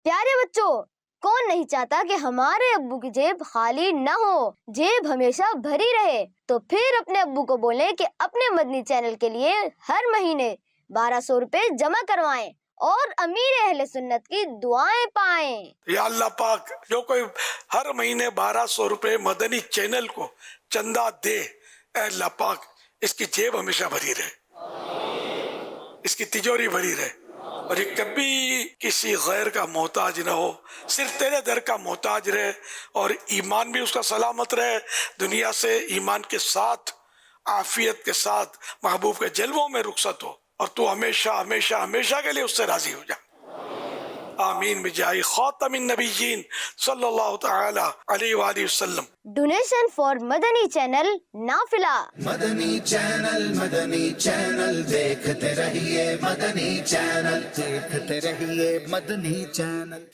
پیارے بچوں، کون نہیں چاہتا کہ ہمارے ابو کی جیب خالی نہ ہو، جیب ہمیشہ بھری رہے؟ تو پھر اپنے ابو کو بولیں کہ اپنے مدنی چینل کے لیے ہر مہینے 1200 روپے جمع کروائیں اور امیر اہل سنت کی دعائیں پائیں۔ یا اللہ پاک، جو کوئی ہر مہینے 1200 روپے مدنی چینل کو چندہ دے، اے اللہ پاک اس کی جیب ہمیشہ بھری رہے، اس کی تجوری بھری رہے، اور یہ کبھی کسی غیر کا محتاج نہ ہو، صرف تیرے در کا محتاج رہے، اور ایمان بھی اس کا سلامت رہے، دنیا سے ایمان کے ساتھ، عافیت کے ساتھ محبوب کے جلووں میں رخصت ہو، اور تو ہمیشہ ہمیشہ ہمیشہ کے لیے اس سے راضی ہو جا۔ آمین بجاہ خاتم النبیین صلی اللہ تعالی علیہ وآلہ وسلم۔ Donation for Madani channel نافلہ۔ Madani channel دیکھتے رہیے، مدنی چینل دیکھتے رہیے، مدنی چینل۔